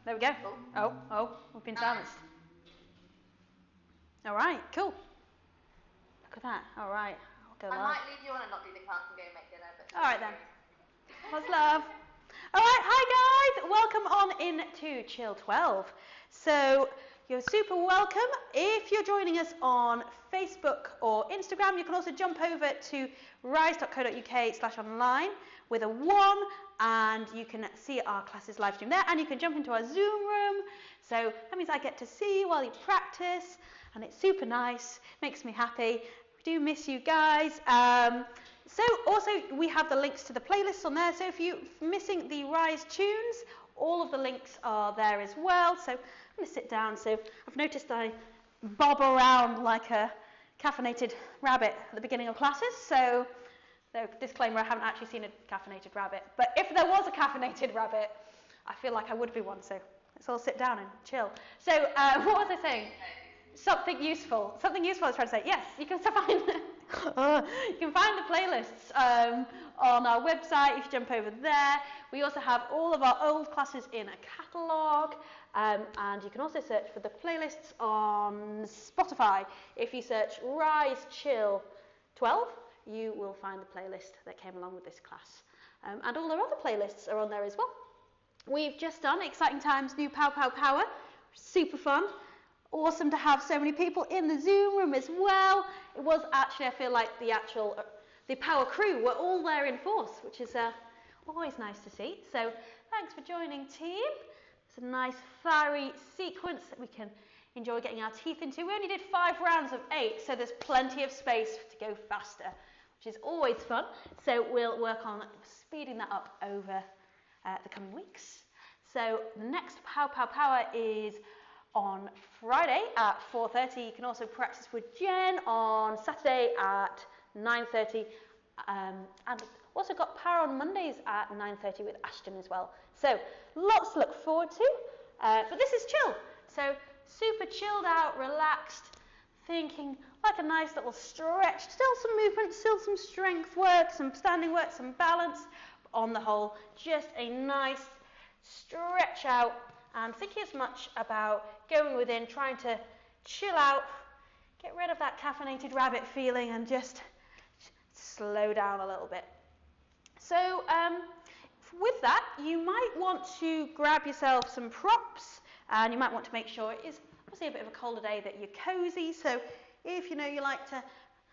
There we go. Oh, we've been silenced. All right, cool. Look at that. All right, I'll go live. I might leave you on and not do the class and go make dinner. But all right then. Lots love. All right, hi guys. Welcome on into Chill 12. So you're super welcome. If you're joining us on Facebook or Instagram, you can also jump over to rise.co.uk/online with a 1, and you can see our classes live stream there, and you can jump into our Zoom room. So that means I get to see you while you practice, and it's super nice, makes me happy. We do miss you guys. So also we have the links to the playlists on there, so if you're missing the Rise tunes, all of the links are there as well. So I'm going to sit down. So I've noticed I bob around like a caffeinated rabbit at the beginning of classes. So disclaimer, I haven't actually seen a caffeinated rabbit, but if there was a caffeinated rabbit, I feel like I would be one. So let's all sit down and chill. So what was I saying? Something useful. Something useful I was trying to say. Yes, you can find you can find the playlists on our website if you jump over there. We also have all of our old classes in a catalogue, and you can also search for the playlists on Spotify. If you search Rise Chill 12, you will find the playlist that came along with this class. And all our other playlists are on there as well. We've just done Exciting Times, New Pow Pow Power. Super fun. Awesome to have so many people in the Zoom room as well. It was actually, I feel like the Power crew were all there in force, which is always nice to see. So thanks for joining, team. It's a nice fiery sequence that we can enjoy getting our teeth into. We only did 5 rounds of 8, so there's plenty of space to go faster, which is always fun. So we'll work on speeding that up over the coming weeks. So the next Pow Pow Power is on Friday at 4:30. You can also practice with Jen on Saturday at 9:30. And also got Power on Mondays at 9:30 with Ashton as well. So lots to look forward to. But this is chill. So super chilled out, relaxed, thinking like a nice little stretch. Still some movement, still some strength work, some standing work, some balance. But on the whole, just a nice stretch out and thinking as much about going within, trying to chill out, get rid of that caffeinated rabbit feeling and just slow down a little bit. So with that, you might want to grab yourself some props, and you might want to make sure it is obviously a bit of a colder day that you're cozy. So if you know you like to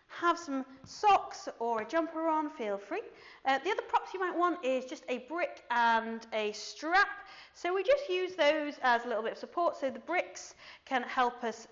have some socks or a jumper on, feel free. The other props you might want is just a brick and a strap. So we just use those as a little bit of support. So the bricks can help us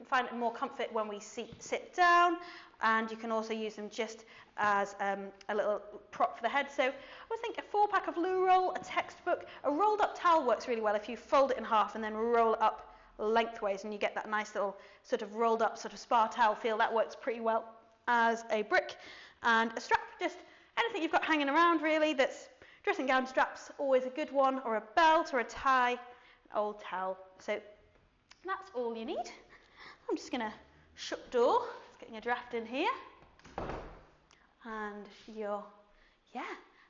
find more comfort when we sit down, and you can also use them just as a little prop for the head. So I would think a 4-pack of loo roll, a textbook, a rolled up towel works really well if you fold it in half and then roll it up lengthways, and you get that nice little sort of rolled up sort of spa towel feel. That works pretty well as a brick. And a strap, just anything you've got hanging around really. That's dressing gown straps, always a good one, or a belt or a tie, an old towel. So that's all you need. I'm just going to shut the door. It's getting a draft in here. And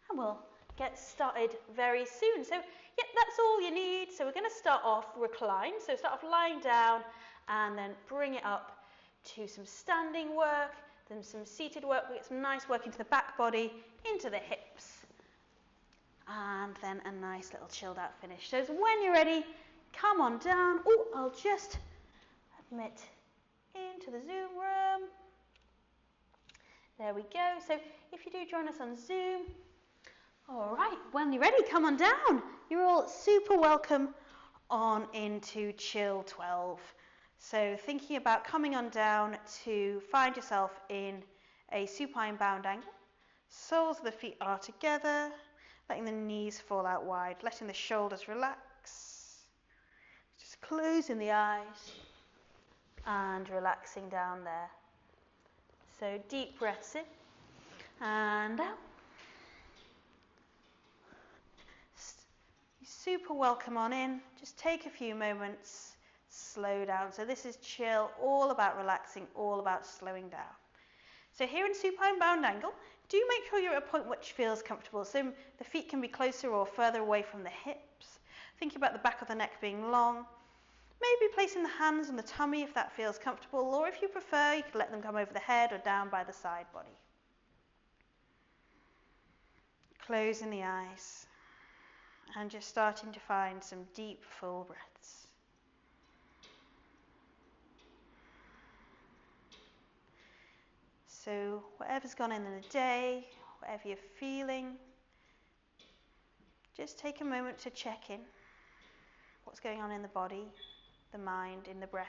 and we'll get started very soon. So yeah, that's all you need. So we're going to start off recline. So start off lying down and then bring it up to some standing work, then some seated work. We get some nice work into the back body, into the hips, and then a nice little chilled out finish. So when you're ready, come on down. Oh, I'll just admit into the Zoom room. There we go. So if you do join us on Zoom, all right, when you're ready, come on down. You're all super welcome on into Chill 12. So thinking about coming on down to find yourself in a supine bound angle. Soles of the feet are together, letting the knees fall out wide, letting the shoulders relax. Just closing the eyes and relaxing down there. So deep breaths in and out. Super welcome on in. Just take a few moments, slow down. So this is chill, all about relaxing, all about slowing down. So here in supine bound angle, do make sure you're at a point which feels comfortable. So the feet can be closer or further away from the hips. Think about the back of the neck being long. Maybe placing the hands on the tummy if that feels comfortable, or if you prefer, you could let them come over the head or down by the side body. Closing the eyes and just starting to find some deep, full breaths. So whatever's gone in the day, whatever you're feeling, just take a moment to check in. What's going on in the body, the mind, in the breath.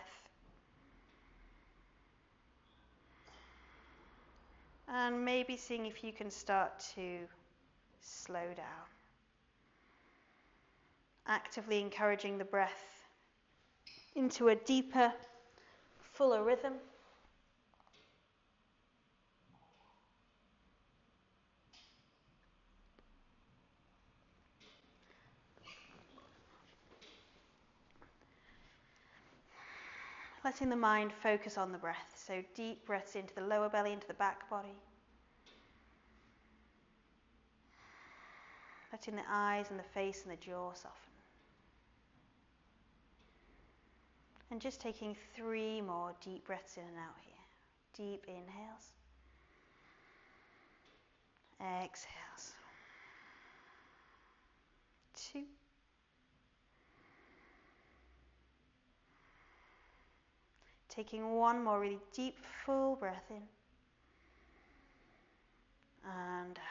And maybe seeing if you can start to slow down. Actively encouraging the breath into a deeper, fuller rhythm. Letting the mind focus on the breath. So deep breaths into the lower belly, into the back body. Letting the eyes and the face and the jaw soften. And just taking 3 more deep breaths in and out here. Deep inhales. Exhales. 2. Taking 1 more really deep, full breath in. And out.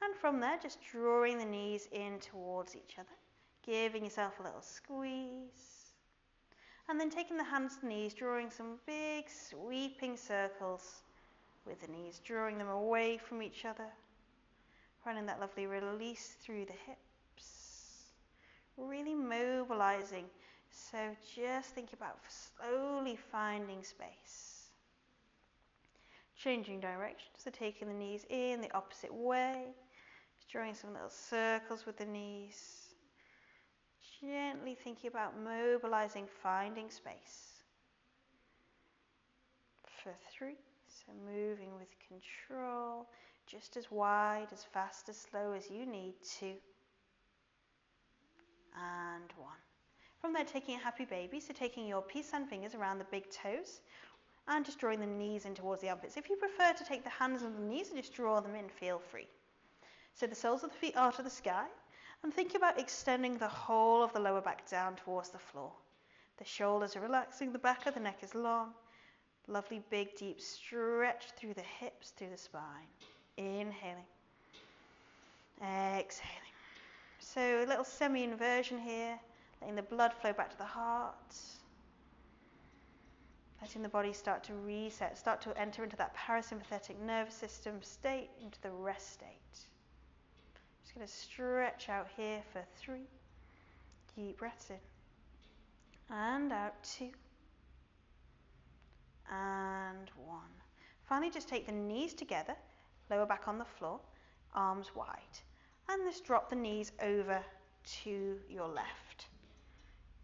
And from there, just drawing the knees in towards each other. Giving yourself a little squeeze. And then taking the hands to the knees, drawing some big sweeping circles with the knees, drawing them away from each other. Finding that lovely release through the hips. Really mobilizing. So just think about slowly finding space. Changing direction, so taking the knees in the opposite way. Just drawing some little circles with the knees. Gently thinking about mobilizing, finding space. For 3, so moving with control, just as wide, as fast, as slow as you need to. And 1. From there, taking a happy baby, so taking your peace sign fingers around the big toes and just drawing the knees in towards the armpits. If you prefer to take the hands on the knees and just draw them in, feel free. So the soles of the feet are to the sky, and think about extending the whole of the lower back down towards the floor. The shoulders are relaxing, the back of the neck is long. Lovely big deep stretch through the hips, through the spine. Inhaling. Exhaling. So a little semi-inversion here, letting the blood flow back to the heart. Letting the body start to reset, start to enter into that parasympathetic nervous system state, into the rest state. Just going to stretch out here for 3. Deep breaths in. And out 2. And 1. Finally, just take the knees together, lower back on the floor, arms wide. And just drop the knees over to your left.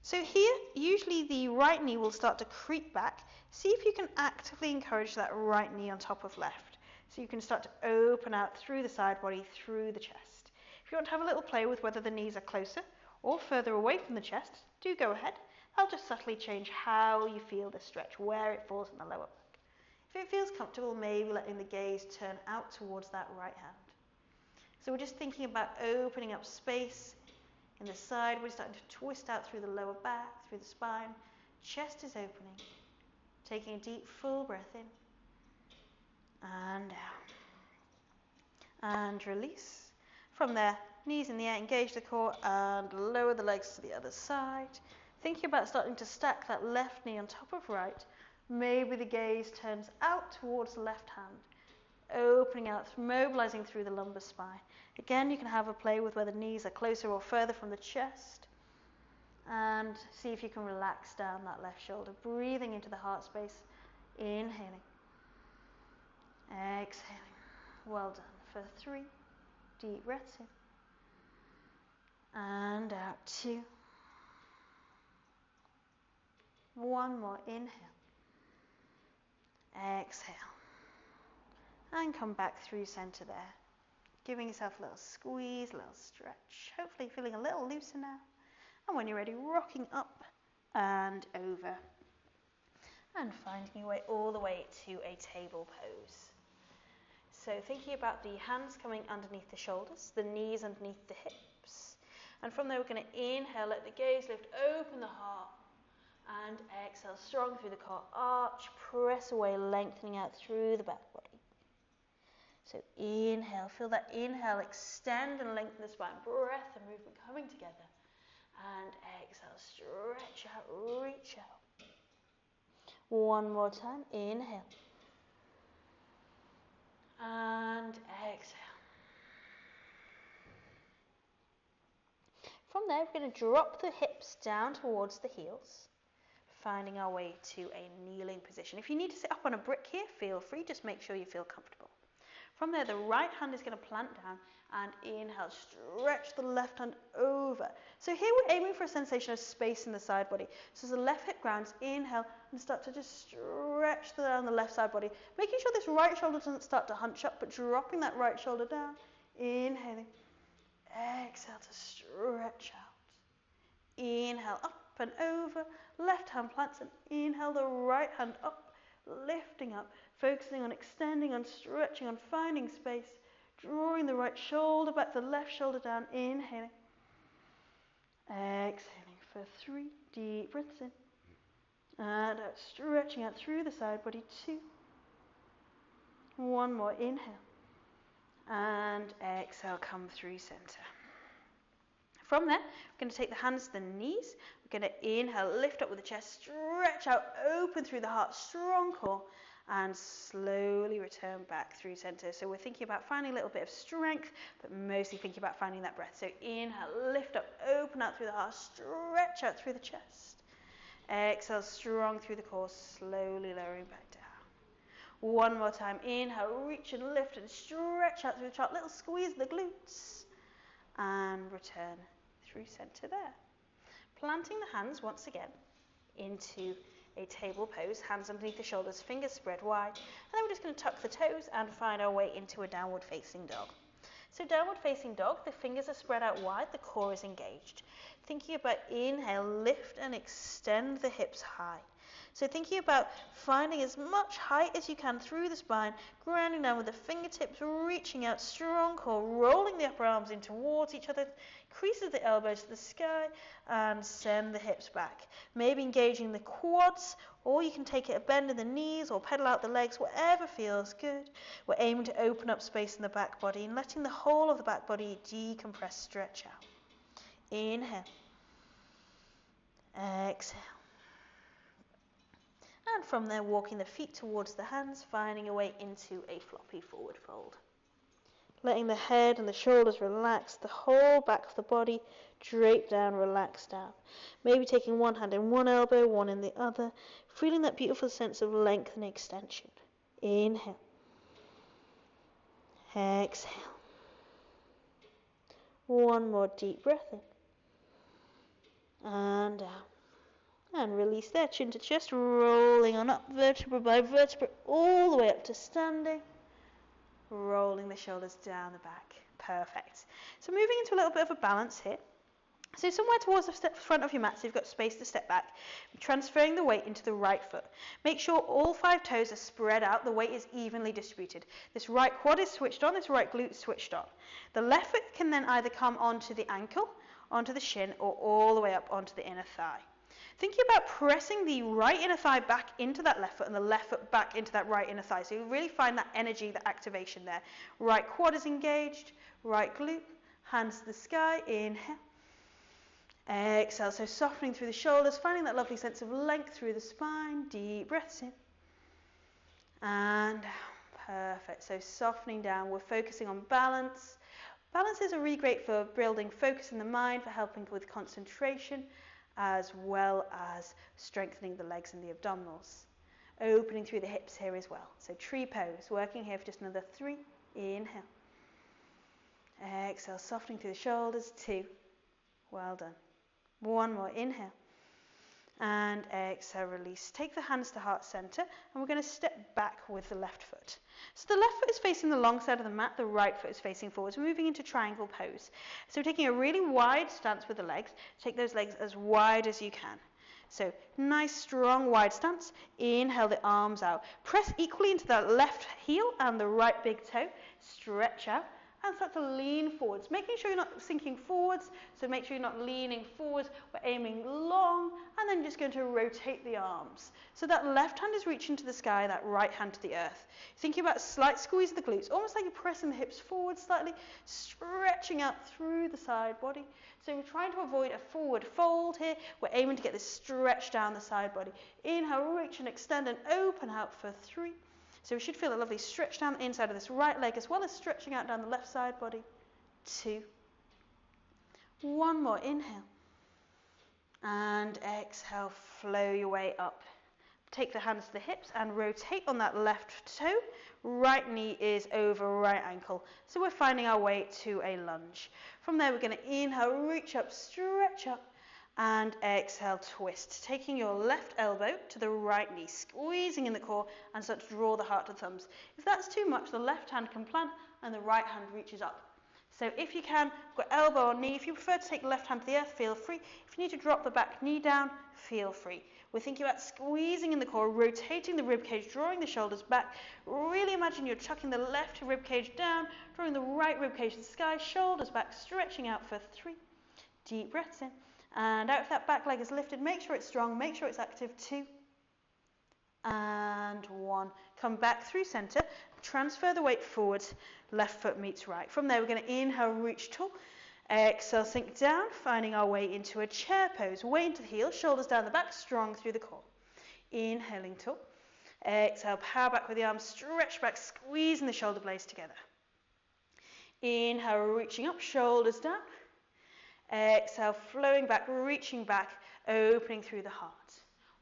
So here, usually the right knee will start to creep back. See if you can actively encourage that right knee on top of left. So you can start to open out through the side body, through the chest. If you want to have a little play with whether the knees are closer or further away from the chest, do go ahead. I'll just subtly change how you feel the stretch, where it falls in the lower back. If it feels comfortable, maybe letting the gaze turn out towards that right hand. So we're just thinking about opening up space in the side. We're starting to twist out through the lower back, through the spine. Chest is opening. Taking a deep, full breath in. And out. And release. From there, knees in the air, engage the core and lower the legs to the other side. Thinking about starting to stack that left knee on top of right. Maybe the gaze turns out towards the left hand. Opening out, mobilizing through the lumbar spine. Again, you can have a play with whether knees are closer or further from the chest. And see if you can relax down that left shoulder. Breathing into the heart space. Inhaling. Exhaling. Well done. For 3. Deep breaths in. And out 2. 1 more. Inhale. Exhale. And come back through center there. Giving yourself a little squeeze, a little stretch. Hopefully feeling a little looser now. And when you're ready, rocking up and over. And finding your way all the way to a table pose. So thinking about the hands coming underneath the shoulders, the knees underneath the hips. And from there we're going to inhale, let the gaze lift, open the heart. And exhale, strong through the core, arch, press away, lengthening out through the back body. So inhale, feel that inhale, extend and lengthen the spine, breath and movement coming together. And exhale, stretch out, reach out. One more time, inhale. And exhale. From there, we're going to drop the hips down towards the heels, finding our way to a kneeling position. If you need to sit up on a brick here, feel free, just make sure you feel comfortable. From there, the right hand is going to plant down and inhale, stretch the left hand over. So here we're aiming for a sensation of space in the side body. So as the left hip grounds, inhale and start to just stretch down the left side body. Making sure this right shoulder doesn't start to hunch up, but dropping that right shoulder down. Inhaling, exhale to stretch out. Inhale, up and over, left hand plants and inhale the right hand up, lifting up. Focusing on extending, on stretching, on finding space. Drawing the right shoulder back, the left shoulder down. Inhaling. Exhaling for 3 deep breaths in. And out, stretching out through the side body. 2. One more, inhale. And exhale, come through center. From there, we're going to take the hands to the knees. We're going to inhale, lift up with the chest, stretch out, open through the heart, strong core. And slowly return back through center. So we're thinking about finding a little bit of strength, but mostly thinking about finding that breath. So inhale, lift up, open out through the heart, stretch out through the chest. Exhale, strong through the core, slowly lowering back down. One more time, inhale, reach and lift and stretch out through the chest, little squeeze the glutes. And return through center there. Planting the hands once again into a table pose, hands underneath the shoulders, fingers spread wide, and then we're just going to tuck the toes and find our way into a downward facing dog. So downward facing dog, the fingers are spread out wide, the core is engaged. Thinking about inhale, lift and extend the hips high. So thinking about finding as much height as you can through the spine, grounding down with the fingertips, reaching out, strong core, rolling the upper arms in towards each other, creases the elbows to the sky, and send the hips back. Maybe engaging the quads, or you can take it a bend in the knees or pedal out the legs, whatever feels good. We're aiming to open up space in the back body and letting the whole of the back body decompress, stretch out. Inhale. Exhale. And from there, walking the feet towards the hands, finding a way into a floppy forward fold. Letting the head and the shoulders relax, the whole back of the body drape down, relax down. Maybe taking one hand in one elbow, one in the other, feeling that beautiful sense of length and extension. Inhale. Exhale. One more deep breath in. And out. And release there, chin to chest, rolling on up, vertebra by vertebra, all the way up to standing. Rolling the shoulders down the back. Perfect. So moving into a little bit of a balance here. So somewhere towards the front of your mat, so you've got space to step back. Transferring the weight into the right foot. Make sure all 5 toes are spread out, the weight is evenly distributed. This right quad is switched on, this right glute is switched on. The left foot can then either come onto the ankle, onto the shin, or all the way up onto the inner thigh. Thinking about pressing the right inner thigh back into that left foot and the left foot back into that right inner thigh. So you really find that energy, that activation there. Right quad is engaged, right glute, hands to the sky, inhale. Exhale, so softening through the shoulders, finding that lovely sense of length through the spine. Deep breaths in. And down. Perfect. So softening down, we're focusing on balance. Balances are really great for building focus in the mind, for helping with concentration, as well as strengthening the legs and the abdominals. Opening through the hips here as well. So tree pose, working here for just another 3. Inhale. Exhale, softening through the shoulders. 2. Well done. One more. Inhale. And exhale, release. Take the hands to heart center, and we're going to step back with the left foot. So the left foot is facing the long side of the mat, the right foot is facing forwards. We're moving into triangle pose. So we're taking a really wide stance with the legs. Take those legs as wide as you can. So nice, strong, wide stance. Inhale the arms out. Press equally into that left heel and the right big toe. Stretch out. And start to lean forwards, making sure you're not sinking forwards, so make sure you're not leaning forwards. We're aiming long, and then just going to rotate the arms. So that left hand is reaching to the sky, that right hand to the earth. Thinking about a slight squeeze of the glutes, almost like you're pressing the hips forward slightly, stretching out through the side body. So we're trying to avoid a forward fold here. We're aiming to get this stretch down the side body. Inhale, reach and extend and open out for 3. So we should feel a lovely stretch down the inside of this right leg as well as stretching out down the left side body. 2. 1 more, inhale. And exhale, flow your way up. Take the hands to the hips and rotate on that left toe. Right knee is over right ankle. So we're finding our way to a lunge. From there, we're going to inhale, reach up, stretch up. And exhale, twist. Taking your left elbow to the right knee, squeezing in the core and start to draw the heart to the thumbs. If that's too much, the left hand can plant and the right hand reaches up. So if you can, got elbow or knee. If you prefer to take the left hand to the earth, feel free. If you need to drop the back knee down, feel free. We're thinking about squeezing in the core, rotating the rib cage, drawing the shoulders back. Really imagine you're chucking the left rib cage down, drawing the right rib cage to the sky, shoulders back, stretching out for 3. Deep breaths in. And out if that back leg is lifted, make sure it's strong, make sure it's active. 2 and 1. Come back through center, transfer the weight forwards, left foot meets right. From there, we're going to inhale, reach tall. Exhale, sink down, finding our way into a chair pose. Weight into the heel, shoulders down the back, strong through the core. Inhaling tall. Exhale, power back with the arms, stretch back, squeezing the shoulder blades together. Inhale, reaching up, shoulders down. Exhale, flowing back, reaching back, opening through the heart.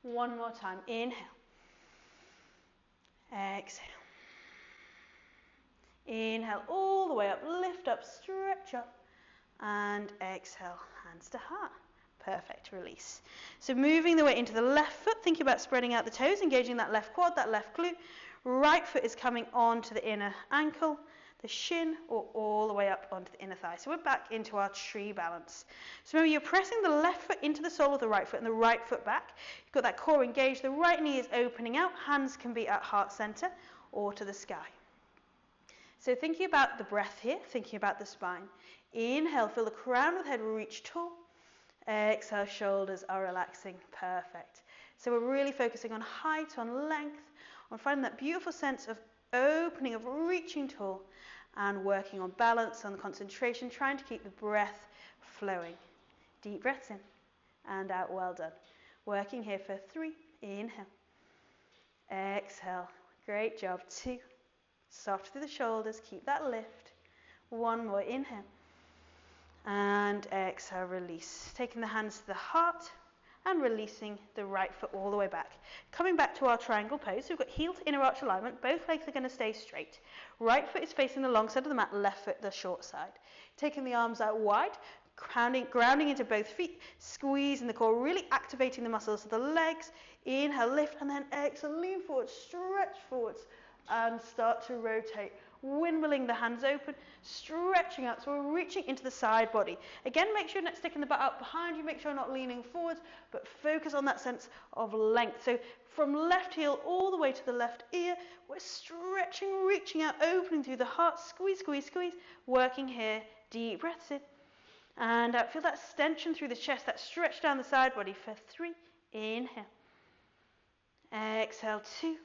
1 more time. Inhale. Exhale. Inhale all the way up, lift up, stretch up, and exhale, hands to heart. Perfect, release. So moving the weight into the left foot, thinking about spreading out the toes, engaging that left quad, that left glute. Right foot is coming onto the inner ankle, the shin, or all the way up onto the inner thigh. So we're back into our tree balance. So remember, you're pressing the left foot into the sole of the right foot and the right foot back. You've got that core engaged. The right knee is opening out. Hands can be at heart center or to the sky. So thinking about the breath here, thinking about the spine. Inhale, feel the crown of the head reach tall. Exhale, shoulders are relaxing. Perfect. So we're really focusing on height, on length, on finding that beautiful sense of opening, of reaching tall, and working on balance, on concentration, trying to keep the breath flowing. Deep breaths in and out. Well done. Working here for 3. Inhale. Exhale. Great job. 2. Soft through the shoulders. Keep that lift. 1 more. Inhale. And exhale. Release. Taking the hands to the heart and releasing the right foot all the way back. Coming back to our triangle pose, so we've got heel to inner arch alignment. Both legs are going to stay straight. Right foot is facing the long side of the mat, left foot the short side. Taking the arms out wide, grounding into both feet, squeezing the core, really activating the muscles of the legs. Inhale, lift, and then exhale, lean forward, stretch forwards, and start to rotate. Windmilling the hands open, stretching out, so we're reaching into the side body. Again, make sure you're not sticking the butt out behind you, make sure you're not leaning forwards, but focus on that sense of length. So from left heel all the way to the left ear, we're stretching, reaching out, opening through the heart, squeeze, squeeze, squeeze, working here, deep breaths in, and out. Feel that extension through the chest, that stretch down the side body for 3, inhale, exhale, 2,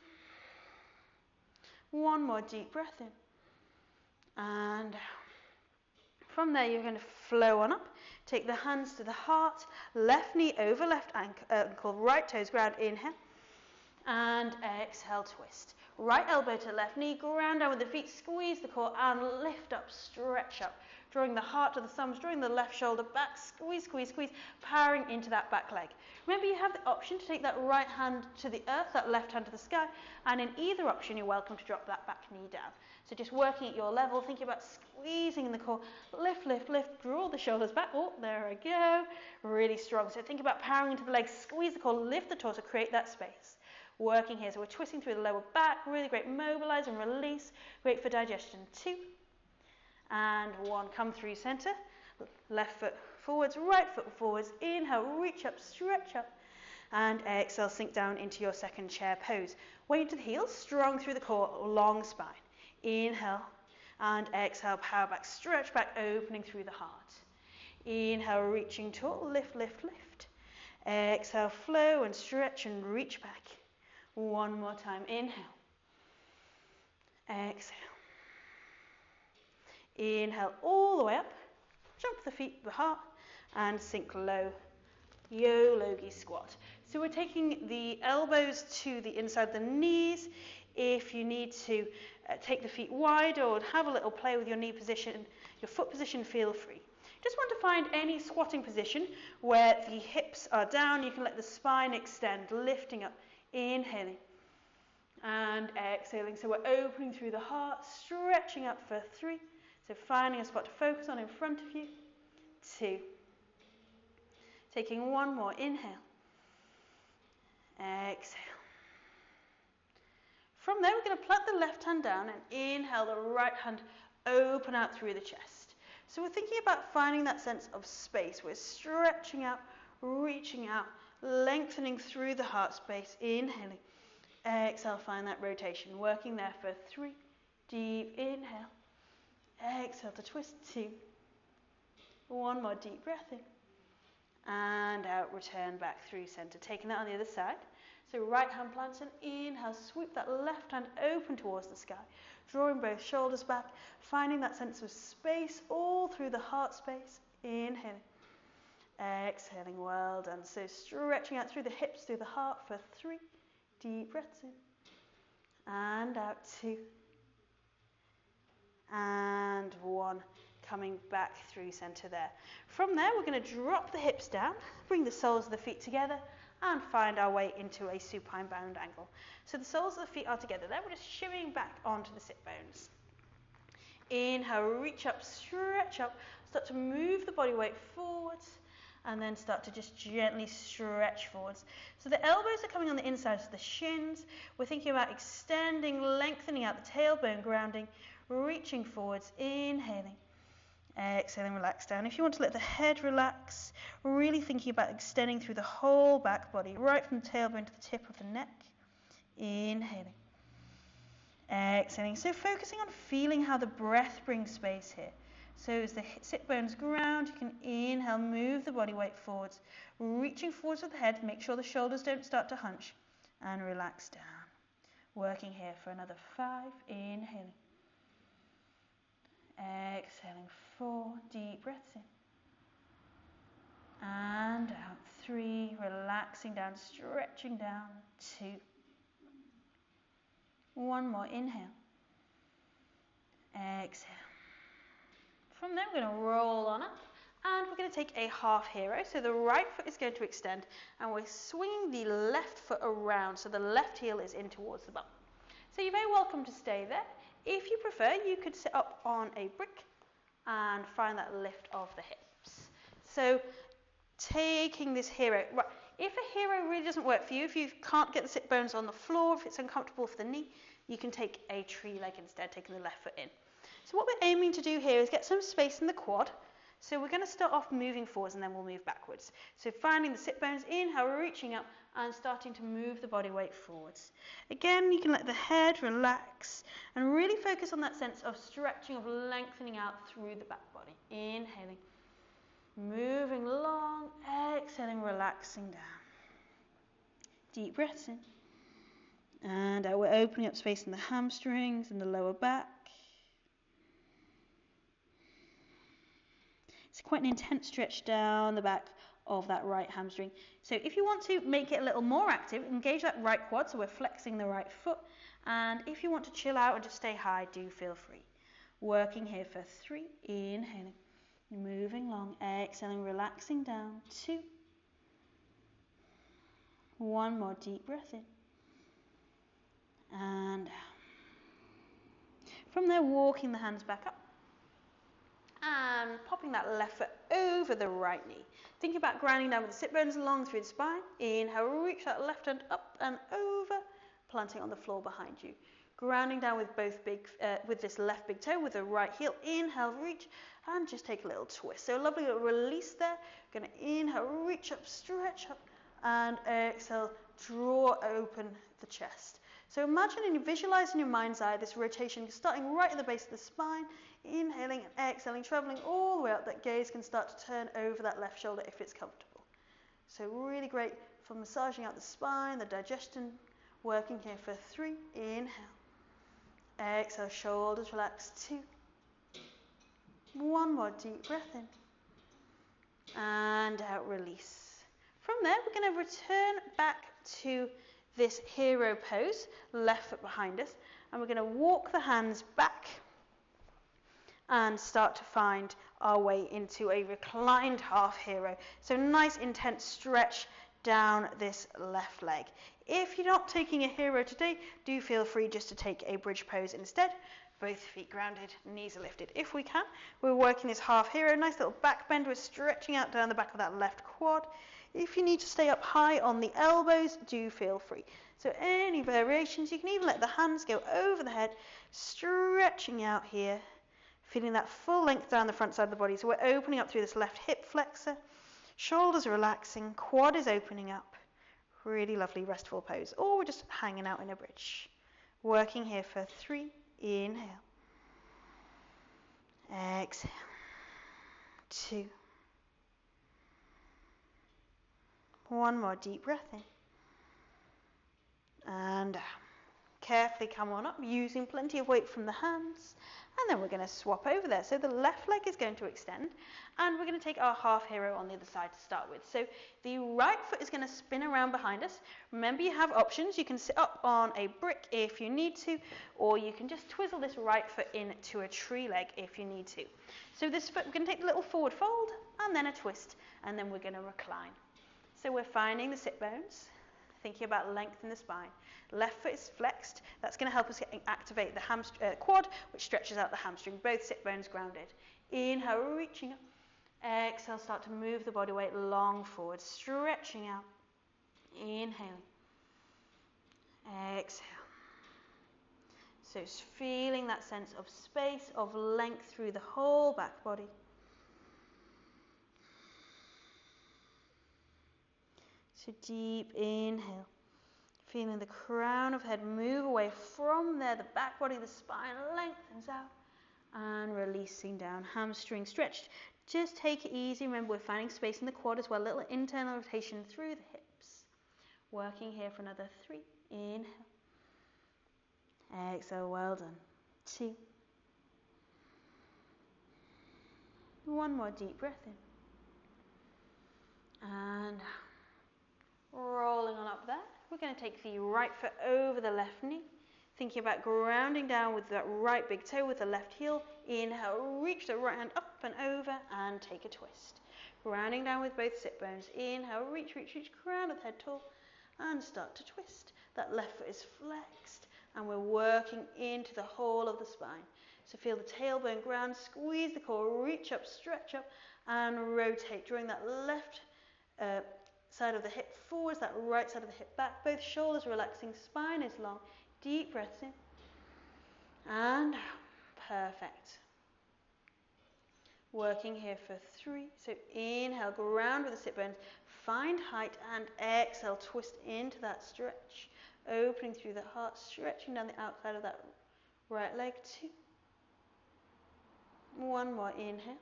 1 more deep breath in. And from there, you're going to flow on up. Take the hands to the heart, left knee over left ankle, right toes ground. Inhale. And exhale, twist. Right elbow to left knee, ground down with the feet, squeeze the core and lift up, stretch up. Drawing the heart to the thumbs, drawing the left shoulder back, squeeze, squeeze, squeeze, powering into that back leg. Remember, you have the option to take that right hand to the earth, that left hand to the sky, and in either option, you're welcome to drop that back knee down. So just working at your level, thinking about squeezing in the core, lift, lift, lift, draw the shoulders back. Oh, there I go. Really strong. So think about powering into the legs, squeeze the core, lift the torso, create that space. Working here, so we're twisting through the lower back, really great, mobilize and release, great for digestion. 2 and 1, come through center, left foot forwards, right foot forwards, inhale, reach up, stretch up, and exhale, sink down into your second chair pose. Weight to the heels, strong through the core, long spine. Inhale, and exhale, power back, stretch back, opening through the heart. Inhale, reaching tall, lift, lift, lift. Exhale, flow and stretch and reach back. One more time, inhale, exhale. Inhale all the way up, jump the feet, the heart, and sink low, Yogi squat. So we're taking the elbows to the inside of the knees. If you need to take the feet wide or have a little play with your knee position, your foot position, feel free. Just want to find any squatting position where the hips are down. You can let the spine extend, lifting up, inhaling and exhaling. So we're opening through the heart, stretching up for 3. So finding a spot to focus on in front of you. 2. Taking one more, inhale. Exhale. From there, we're going to plant the left hand down and inhale the right hand, open out through the chest. So we're thinking about finding that sense of space. We're stretching out, reaching out, lengthening through the heart space, inhaling. Exhale, find that rotation. Working there for 3. Deep inhale. Exhale to twist. 2. One more deep breath in. And out, return back through center. Taking that on the other side. So right hand plants and inhale, sweep that left hand open towards the sky. Drawing both shoulders back, finding that sense of space all through the heart space. Inhaling. Exhaling, well done. So stretching out through the hips, through the heart for 3. Deep breaths in. And out, 2. And 1. Coming back through center there. From there, we're going to drop the hips down, bring the soles of the feet together, and find our way into a supine bound angle. So the soles of the feet are together there. We're just shimmying back onto the sit bones. Inhale, reach up, stretch up. Start to move the body weight forwards, and then start to just gently stretch forwards. So the elbows are coming on the insides of the shins. We're thinking about extending, lengthening out the tailbone, grounding, reaching forwards, inhaling. Exhaling, relax down. If you want to let the head relax, really thinking about extending through the whole back body, right from the tailbone to the tip of the neck. Inhaling. Exhaling. So focusing on feeling how the breath brings space here. So as the sit bones ground, you can inhale, move the body weight forwards, reaching forwards with the head, make sure the shoulders don't start to hunch, and relax down. Working here for another 5, inhaling. Exhaling, 4, deep breaths in. And out, 3, relaxing down, stretching down, 2. One more, inhale. Exhale. From there, we're going to roll on up, and we're going to take a half hero. So the right foot is going to extend, and we're swinging the left foot around, so the left heel is in towards the bum. So you're very welcome to stay there. If you prefer, you could sit up on a brick and find that lift of the hips. So taking this hero, right, if a hero really doesn't work for you, if you can't get the sit bones on the floor, if it's uncomfortable for the knee, you can take a tree leg instead, taking the left foot in. So what we're aiming to do here is get some space in the quad. So we're going to start off moving forwards and then we'll move backwards. So finding the sit bones, inhale, reaching up and starting to move the body weight forwards. Again, you can let the head relax and really focus on that sense of stretching, of lengthening out through the back body. Inhaling, moving long, exhaling, relaxing down. Deep breaths in. And we're opening up space in the hamstrings and the lower back. It's quite an intense stretch down the back of that right hamstring. So if you want to make it a little more active, engage that right quad, so we're flexing the right foot, And if you want to chill out and just stay high, do feel free. Working here for 3, inhaling, moving long, exhaling, relaxing down, 2. 1 more deep breath in. And from there, walking the hands back up and popping that left foot over the right knee. Think about grounding down with the sit bones along through the spine. Inhale, reach that left hand up and over, planting on the floor behind you. Grounding down with with this left big toe with the right heel. Inhale, reach, and just take a little twist. So a lovely little release there. Going to inhale, reach up, stretch up, and exhale, draw open the chest. So imagine and visualize in your mind's eye this rotation starting right at the base of the spine, inhaling and exhaling, traveling all the way up. That gaze can start to turn over that left shoulder if it's comfortable. So really great for massaging out the spine, the digestion. Working here for 3, inhale. Exhale, shoulders relax, 2. 1 more deep breath in. And out, release. From there, we're going to return back to this hero pose, left foot behind us, and we're going to walk the hands back and start to find our way into a reclined half hero. So nice intense stretch down this left leg. If you're not taking a hero today, do feel free just to take a bridge pose instead. Both feet grounded, knees are lifted. If we can, we're working this half hero, nice little back bend. We're stretching out down the back of that left quad. If you need to stay up high on the elbows, do feel free. So any variations, you can even let the hands go over the head, stretching out here, feeling that full length down the front side of the body. So we're opening up through this left hip flexor, shoulders are relaxing, quad is opening up. Really lovely restful pose. Or we're just hanging out in a bridge. Working here for 3, inhale. Exhale. 2. 1 more deep breath in. And carefully come on up, using plenty of weight from the hands. And then we're going to swap over there. So the left leg is going to extend, and we're going to take our half hero on the other side to start with. So the right foot is going to spin around behind us. Remember, you have options. You can sit up on a brick if you need to, or you can just twizzle this right foot into a tree leg if you need to. So this foot, we're going to take a little forward fold, and then a twist, and then we're going to recline. So we're finding the sit bones, thinking about length in the spine. Left foot is flexed. That's going to help us activate the quad, which stretches out the hamstring. Both sit bones grounded. Inhale, reaching up. Exhale, start to move the body weight long forward, stretching out. Inhaling. Exhale. So feeling that sense of space, of length through the whole back body. So deep inhale. Feeling the crown of head move away from there, the back body, the spine lengthens out, and releasing down, hamstring stretched. Just take it easy. Remember, we're finding space in the quad as well, a little internal rotation through the hips. Working here for another 3, inhale. Exhale, well done. 2. 1 more deep breath in. And rolling on up there. We're going to take the right foot over the left knee, thinking about grounding down with that right big toe with the left heel. Inhale, reach the right hand up and over and take a twist. Grounding down with both sit bones. Inhale, reach, reach, reach, crown of the head tall and start to twist. That left foot is flexed and we're working into the whole of the spine. So feel the tailbone ground, squeeze the core, reach up, stretch up and rotate, drawing that left side of the hip forwards, that right side of the hip back, both shoulders relaxing, spine is long, deep breaths in, and perfect. Working here for 3, so inhale, ground with the sit bones, find height, and exhale, twist into that stretch, opening through the heart, stretching down the outside of that right leg, 2. 1 more inhale,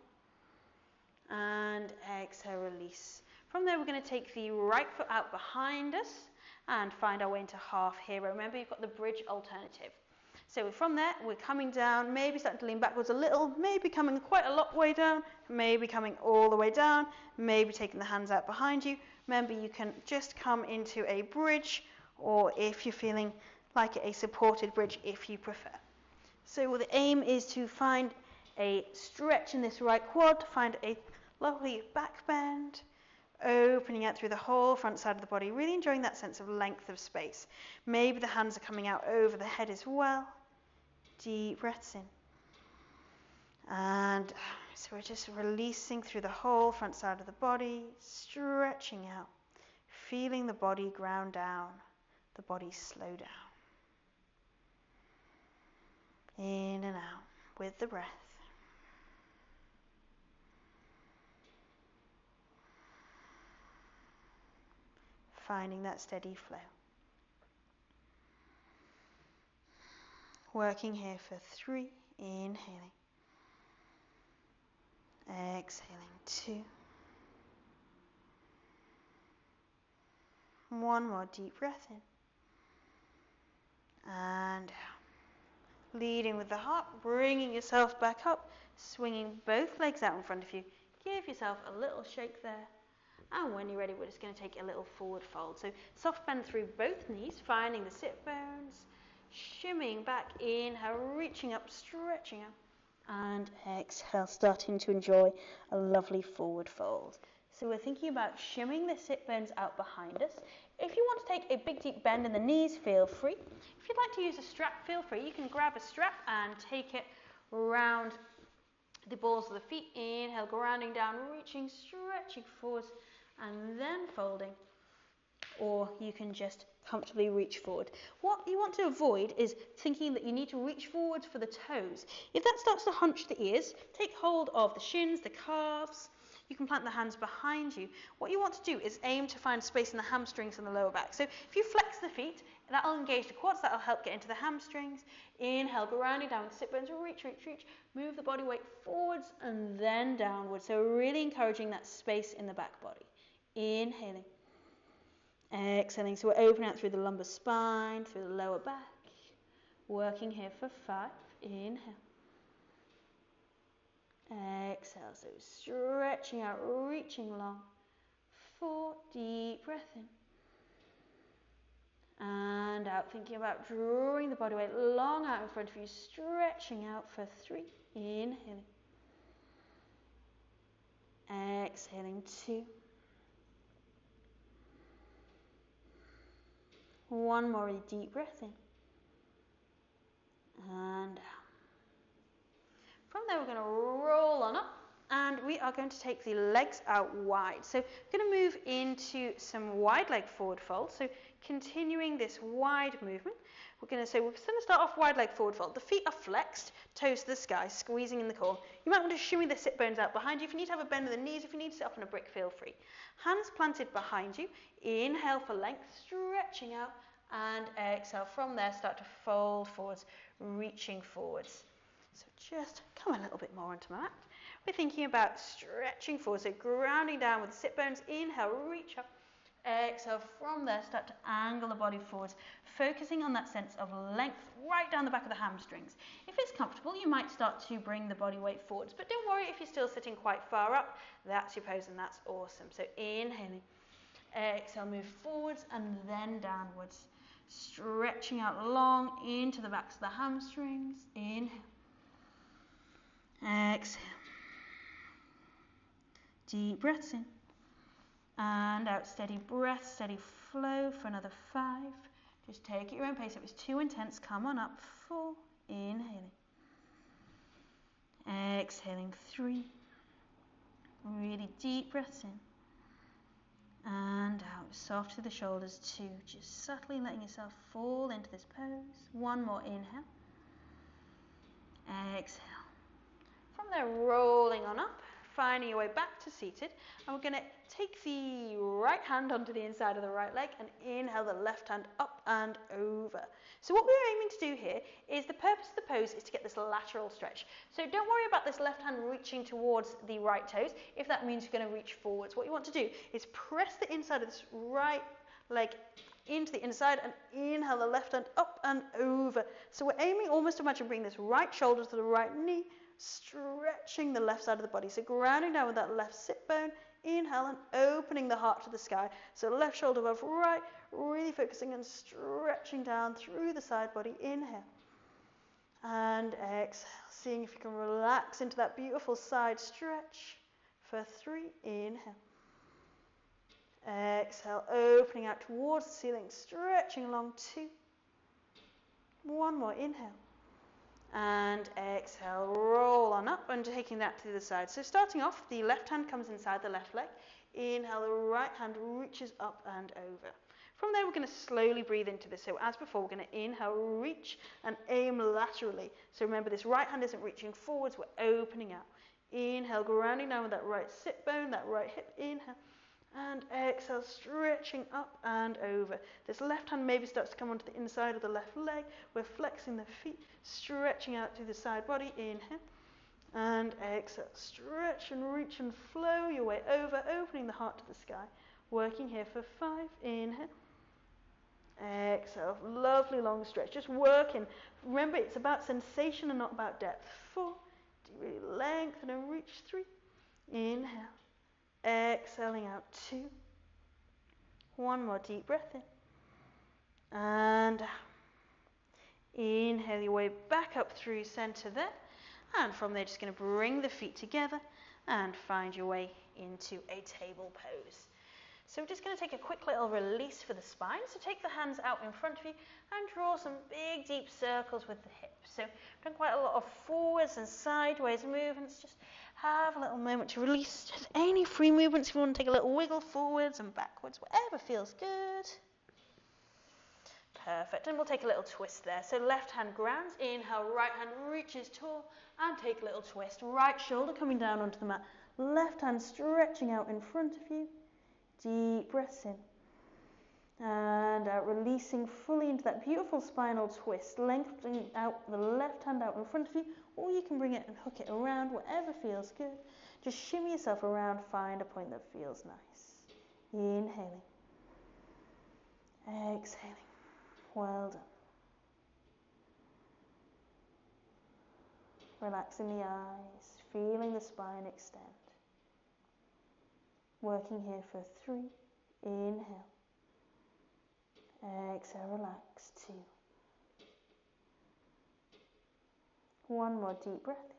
and exhale, release. From there, we're going to take the right foot out behind us and find our way into half hero. Remember, you've got the bridge alternative. So from there, we're coming down, maybe starting to lean backwards a little, maybe coming quite a lot way down, maybe coming all the way down, maybe taking the hands out behind you. Remember, you can just come into a bridge, or if you're feeling like a supported bridge if you prefer. So the aim is to find a stretch in this right quad, to find a lovely back bend, opening out through the whole front side of the body, really enjoying that sense of length of space. Maybe the hands are coming out over the head as well. Deep breaths in. And so we're just releasing through the whole front side of the body, stretching out, feeling the body ground down, the body slow down. In and out with the breath. Finding that steady flow. Working here for 3, inhaling. Exhaling 2. One more deep breath in. And out. Leading with the heart, bringing yourself back up, swinging both legs out in front of you. Give yourself a little shake there. And when you're ready, we're just going to take a little forward fold. So soft bend through both knees, finding the sit bones, shimmying back, inhale, reaching up, stretching up, and exhale, starting to enjoy a lovely forward fold. So we're thinking about shimming the sit bones out behind us. If you want to take a big deep bend in the knees, feel free. If you'd like to use a strap, feel free. You can grab a strap and take it around the balls of the feet. Inhale, grounding down, reaching, stretching forwards, and then folding. Or you can just comfortably reach forward. What you want to avoid is thinking that you need to reach forwards for the toes. If that starts to hunch the ears, take hold of the shins, the calves. You can plant the hands behind you. What you want to do is aim to find space in the hamstrings and the lower back. So if you flex the feet, that'll engage the quads, that'll help get into the hamstrings. Inhale, grounding down with sit bones, reach, reach, reach. Move the body weight forwards and then downwards. So really encouraging that space in the back body. Inhaling. Exhaling. So we're opening out through the lumbar spine, through the lower back. Working here for 5. Inhale. Exhale, so stretching out, reaching long. 4, deep breath in. And out, thinking about drawing the body weight long out in front of you, stretching out for 3. Inhaling. Exhaling 2. One more deep breath in. And out. From there, we're going to roll on up, and we are going to take the legs out wide. So we're going to move into some wide leg forward fold. So continuing this wide movement, we're going to start off wide leg forward fold. The feet are flexed, toes to the sky, squeezing in the core. You might want to shimmy the sit bones out behind you. If you need to have a bend in the knees, if you need to sit up on a brick, feel free. Hands planted behind you. Inhale for length, stretching out, and exhale. From there, start to fold forwards, reaching forwards. So just come a little bit more onto my mat. We're thinking about stretching forward, so grounding down with the sit bones. Inhale, reach up. Exhale, from there, start to angle the body forwards, focusing on that sense of length right down the back of the hamstrings. If it's comfortable, you might start to bring the body weight forwards, but don't worry if you're still sitting quite far up. That's your pose, and that's awesome. So inhaling. Exhale, move forwards and then downwards, stretching out long into the backs of the hamstrings. Inhale. Exhale. Deep breaths in. And out. Steady breath, steady flow for another 5. Just take it at your own pace. If it's too intense, come on up. 4. Inhaling. Exhaling. 3. Really deep breaths in. And out. Soft through the shoulders. 2. Just subtly letting yourself fall into this pose. One more inhale. Exhale. From there, rolling on up, finding your way back to seated. And we're going to take the right hand onto the inside of the right leg and inhale the left hand up and over. So what we're aiming to do here is the purpose of the pose is to get this lateral stretch. So don't worry about this left hand reaching towards the right toes if that means you're going to reach forwards. What you want to do is press the inside of this right leg into the inside and inhale the left hand up and over. So we're aiming almost to imagine bring this right shoulder to the right knee, stretching the left side of the body. So grounding down with that left sit bone. Inhale and opening the heart to the sky. So left shoulder above right, really focusing and stretching down through the side body. Inhale. And exhale, seeing if you can relax into that beautiful side stretch for 3. Inhale. Exhale, opening out towards the ceiling, stretching along 2. 1 more, inhale. And exhale, roll on up and taking that to the side. So starting off, the left hand comes inside the left leg. Inhale, the right hand reaches up and over. From there, we're going to slowly breathe into this. So as before, we're going to inhale, reach and aim laterally. So remember, this right hand isn't reaching forwards, we're opening out. Inhale, grounding down with that right sit bone, that right hip. Inhale. And exhale, stretching up and over. This left hand maybe starts to come onto the inside of the left leg. We're flexing the feet, stretching out through the side body. Inhale. And exhale, stretch and reach and flow your way over, opening the heart to the sky. Working here for 5. Inhale. Exhale, lovely long stretch, just working. Remember, it's about sensation and not about depth. 4, really lengthen and reach. 3, inhale, exhaling out. 2, 1 more deep breath in, and out. Inhale your way back up through center there, and from there just going to bring the feet together and find your way into a table pose. So we're just going to take a quick little release for the spine. So take the hands out in front of you and draw some big deep circles with the hips. So we've done quite a lot of forwards and sideways movements. Just have a little moment to release. Just any free movements if you want to take a little wiggle forwards and backwards, whatever feels good. Perfect. And we'll take a little twist there. So left hand grounds, inhale, right hand reaches tall and take a little twist. Right shoulder coming down onto the mat. Left hand stretching out in front of you. Deep breaths in and out, releasing fully into that beautiful spinal twist, lengthening out the left hand out in front of you, or you can bring it and hook it around, whatever feels good. Just shimmy yourself around, find a point that feels nice. Inhaling, exhaling, well done. Relaxing the eyes, feeling the spine extend. Working here for 3, inhale, exhale, relax. 2, 1 more deep breath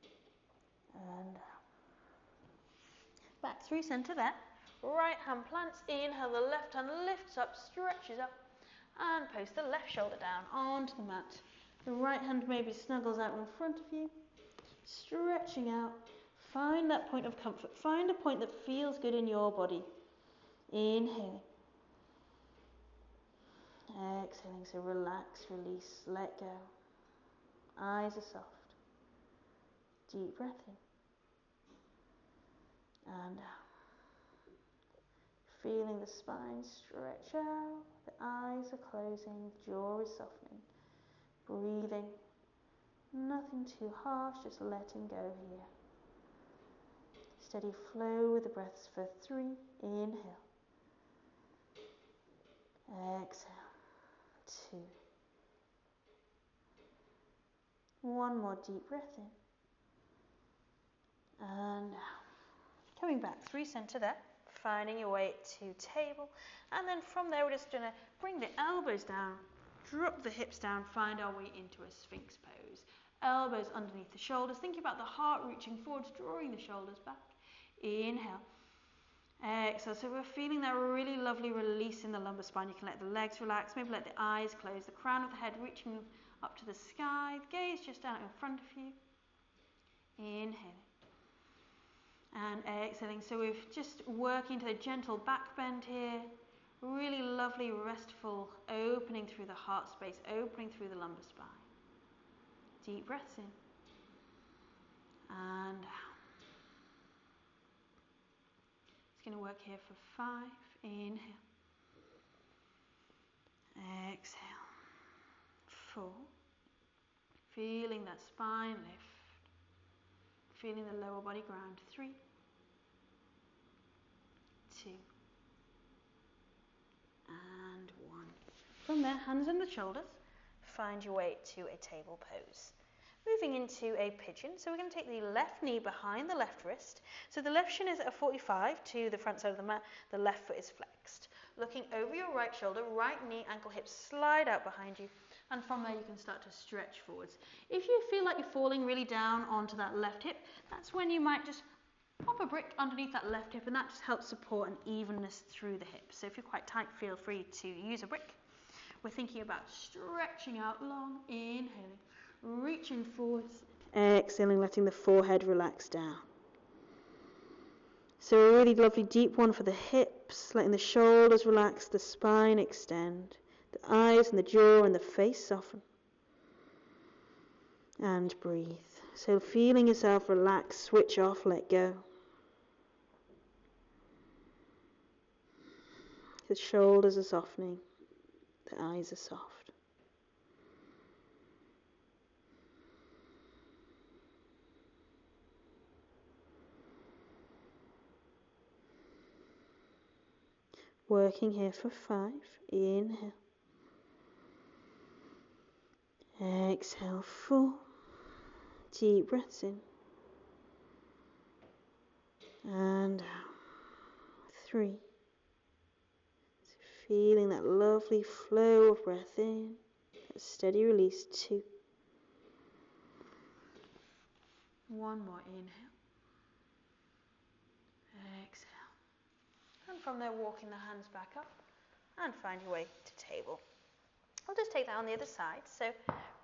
in, and out. Back through center there, right hand plants, inhale, the left hand lifts up, stretches up, and post the left shoulder down onto the mat. The right hand maybe snuggles out in front of you, stretching out. Find that point of comfort. Find a point that feels good in your body. Inhaling. Exhaling, so relax, release, let go. Eyes are soft. Deep breath in. And out. Feeling the spine stretch out. The eyes are closing, jaw is softening. Breathing. Nothing too harsh, just letting go here. Steady flow with the breaths for 3. Inhale. Exhale. 2. 1 more deep breath in. And out. Coming back through center there. Finding your way to table. And then from there we're just going to bring the elbows down. Drop the hips down. Find our way into a Sphinx pose. Elbows underneath the shoulders. Thinking about the heart reaching forwards, drawing the shoulders back. Inhale. Exhale. So we're feeling that really lovely release in the lumbar spine. You can let the legs relax, maybe let the eyes close, the crown of the head reaching up to the sky, the gaze just out in front of you. Inhaling. And exhaling. So we're just working to the gentle back bend here. Really lovely, restful, opening through the heart space, opening through the lumbar spine. Deep breaths in. And out. Going to work here for 5. Inhale. Exhale. 4. Feeling that spine lift. Feeling the lower body ground. 3. 2. And 1. From there, hands on the shoulders. Find your way to a table pose. Moving into a pigeon, so we're going to take the left knee behind the left wrist. So the left shin is at a 45 to the front side of the mat, the left foot is flexed. Looking over your right shoulder, right knee, ankle, hips slide out behind you, and from there you can start to stretch forwards. If you feel like you're falling really down onto that left hip, that's when you might just pop a brick underneath that left hip, and that just helps support an evenness through the hips. So if you're quite tight, feel free to use a brick. We're thinking about stretching out long, inhaling, reaching forwards, exhaling, letting the forehead relax down. So a really lovely deep one for the hips, letting the shoulders relax, the spine extend, the eyes and the jaw and the face soften. And breathe. So feeling yourself relax, switch off, let go. The shoulders are softening, the eyes are soft. Working here for 5. Inhale. Exhale, 4. Deep breaths in. And out. 3. So feeling that lovely flow of breath in. That steady release. 2. One more inhale. Exhale. And from there, walking the hands back up and find your way to table. I'll just take that on the other side. So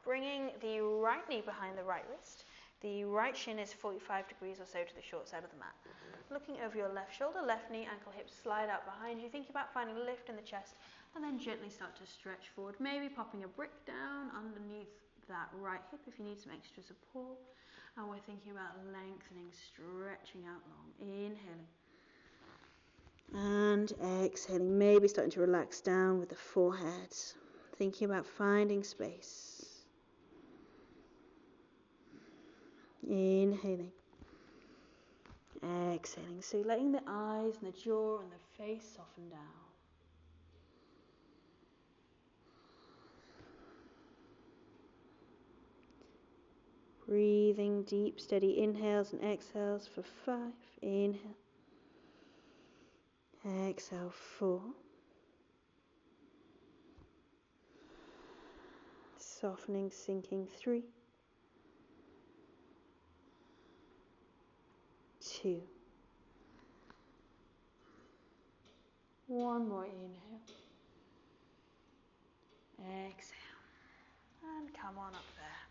bringing the right knee behind the right wrist. The right shin is 45 degrees or so to the short side of the mat. Looking over your left shoulder, left knee, ankle, hips slide out behind you. Think about finding a lift in the chest and then gently start to stretch forward. Maybe popping a brick down underneath that right hip if you need some extra support. And we're thinking about lengthening, stretching out long. Inhaling. And exhaling, maybe starting to relax down with the forehead. Thinking about finding space. Inhaling. Exhaling, so letting the eyes and the jaw and the face soften down. Breathing deep, steady inhales and exhales for 5. Inhale. Exhale, 4. Softening, sinking, 3. 2. One more inhale. Exhale. And come on up there.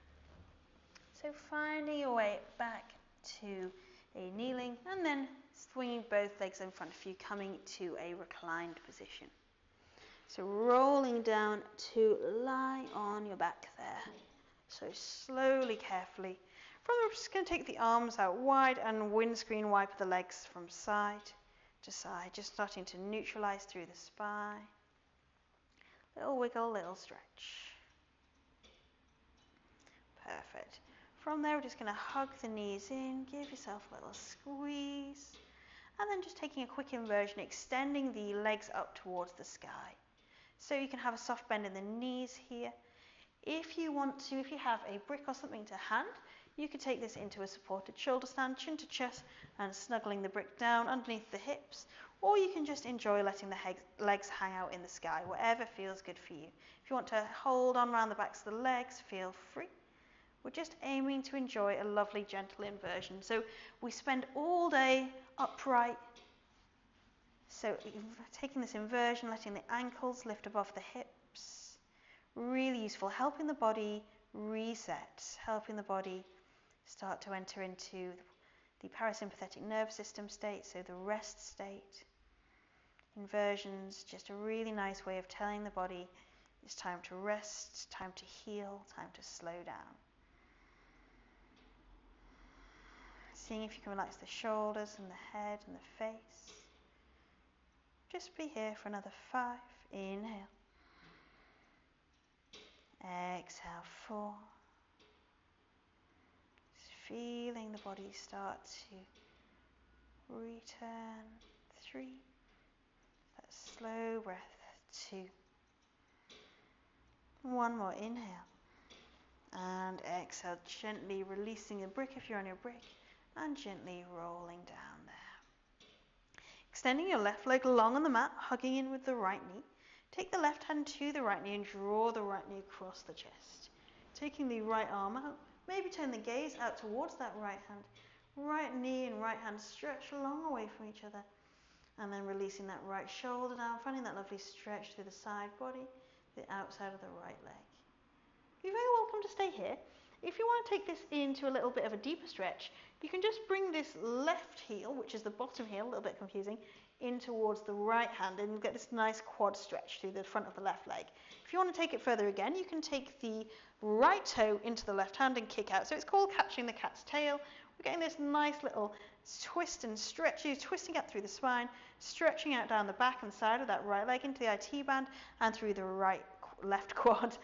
So finding your way back to a kneeling and then swinging both legs in front of you, coming to a reclined position. So rolling down to lie on your back there. So slowly, carefully. From there, we're just going to take the arms out wide and windscreen wipe the legs from side to side, just starting to neutralize through the spine. Little wiggle, little stretch. Perfect. From there, we're just going to hug the knees in, give yourself a little squeeze, and then just taking a quick inversion, extending the legs up towards the sky. So you can have a soft bend in the knees here. If you want to, if you have a brick or something to hand, you could take this into a supported shoulder stand, chin to chest, and snuggling the brick down underneath the hips. Or you can just enjoy letting the legs hang out in the sky, whatever feels good for you. If you want to hold on around the backs of the legs, feel free. We're just aiming to enjoy a lovely gentle inversion. So we spend all day upright. So taking this inversion, letting the ankles lift above the hips. Really useful, helping the body reset, helping the body start to enter into the parasympathetic nervous system state, so the rest state. Inversions, just a really nice way of telling the body it's time to rest, time to heal, time to slow down. Seeing if you can relax the shoulders and the head and the face. Just be here for another 5. Inhale. Exhale, 4. Just feeling the body start to return. 3. That slow breath. 2. One more inhale. And exhale, gently releasing the brick if you're on your brick, and gently rolling down there. Extending your left leg long on the mat, hugging in with the right knee. Take the left hand to the right knee and draw the right knee across the chest. Taking the right arm out, maybe turn the gaze out towards that right hand. Right knee and right hand stretch long away from each other. And then releasing that right shoulder down, finding that lovely stretch through the side body, the outside of the right leg. You're very welcome to stay here. If you want to take this into a little bit of a deeper stretch, you can just bring this left heel, which is the bottom heel, a little bit confusing, in towards the right hand and get this nice quad stretch through the front of the left leg. If you want to take it further again, you can take the right toe into the left hand and kick out. So it's called catching the cat's tail. We're getting this nice little twist and stretch, twisting up through the spine, stretching out down the back and side of that right leg into the IT band and through the left quad.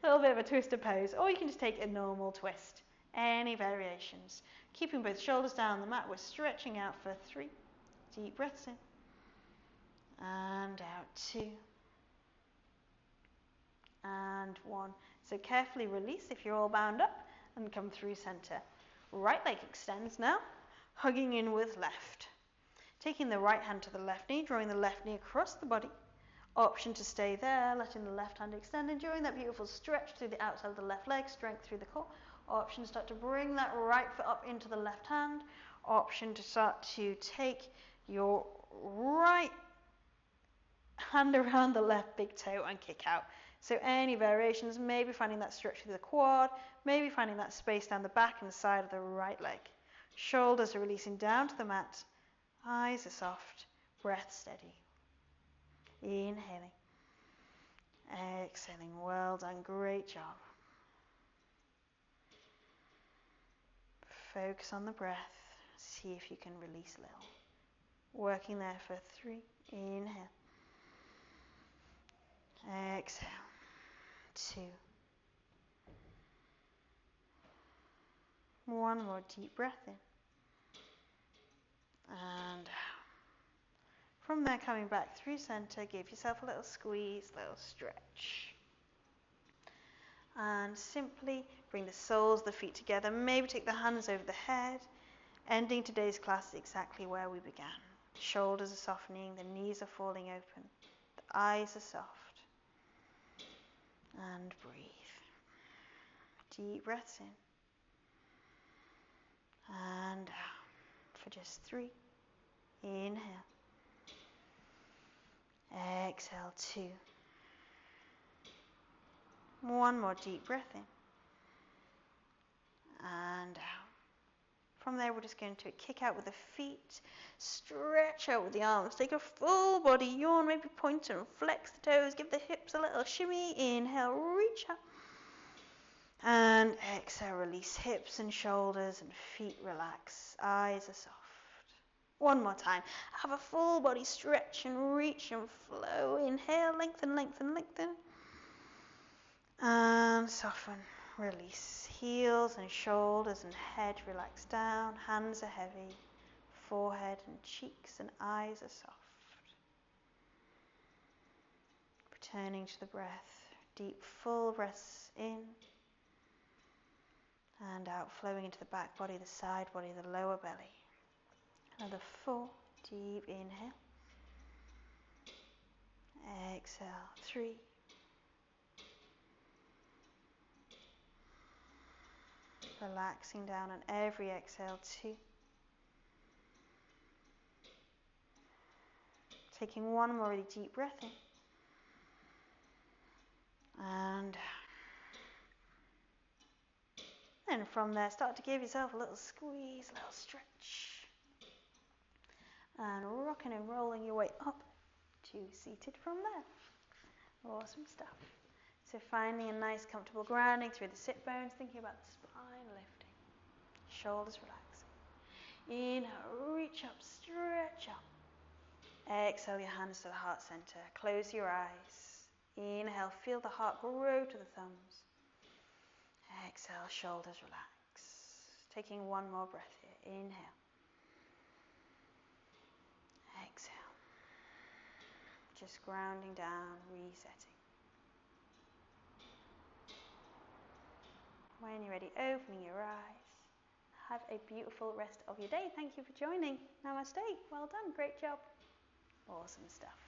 A little bit of a twisted pose, or you can just take a normal twist. Any variations. Keeping both shoulders down on the mat, we're stretching out for 3. Deep breaths in. And out 2. And 1. So carefully release if you're all bound up and come through center. Right leg extends now, hugging in with left. Taking the right hand to the left knee, drawing the left knee across the body. Option to stay there, letting the left hand extend, enjoying that beautiful stretch through the outside of the left leg, strength through the core. Option to start to bring that right foot up into the left hand. Option to start to take your right hand around the left big toe and kick out. So any variations, maybe finding that stretch through the quad, maybe finding that space down the back and the side of the right leg. Shoulders are releasing down to the mat. Eyes are soft. Breath steady. Inhaling. Exhaling. Well done. Great job. Focus on the breath. See if you can release a little. Working there for 3. Inhale. Exhale. 2. 1 more deep breath in. And out. From there, coming back through center, give yourself a little squeeze, little stretch. And simply bring the soles of the feet together. Maybe take the hands over the head. Ending today's class exactly where we began. The shoulders are softening, the knees are falling open, the eyes are soft. And breathe. Deep breaths in. And out for just 3. Inhale. Exhale 2. 1 more deep breath in. And out. From there, we're just going to kick out with the feet, stretch out with the arms, take a full body yawn, maybe point and flex the toes, give the hips a little shimmy. Inhale, reach up. And exhale, release hips and shoulders and feet relax. Eyes are soft. 1 more time. Have a full body stretch and reach and flow. Inhale, lengthen, lengthen, lengthen. And soften, release. Heels and shoulders and head relax down. Hands are heavy. Forehead and cheeks and eyes are soft. Returning to the breath. Deep, full breaths in. And out, flowing into the back body, the side body, the lower belly. Another 4. Deep inhale. Exhale. 3. Relaxing down on every exhale. 2. Taking 1 more really deep breath in. And then from there, start to give yourself a little squeeze, a little stretch. And rocking and rolling your way up to seated from there. Awesome stuff. So finding a nice comfortable grounding through the sit bones, thinking about the spine lifting, shoulders relaxing. Inhale, reach up, stretch up. Exhale your hands to the heart center. Close your eyes. Inhale, feel the heart grow to the thumbs. Exhale, shoulders relax. Taking 1 more breath here. Inhale. Exhale. Just grounding down, resetting. When you're ready, opening your eyes. Have a beautiful rest of your day. Thank you for joining. Namaste. Well done. Great job. Awesome stuff.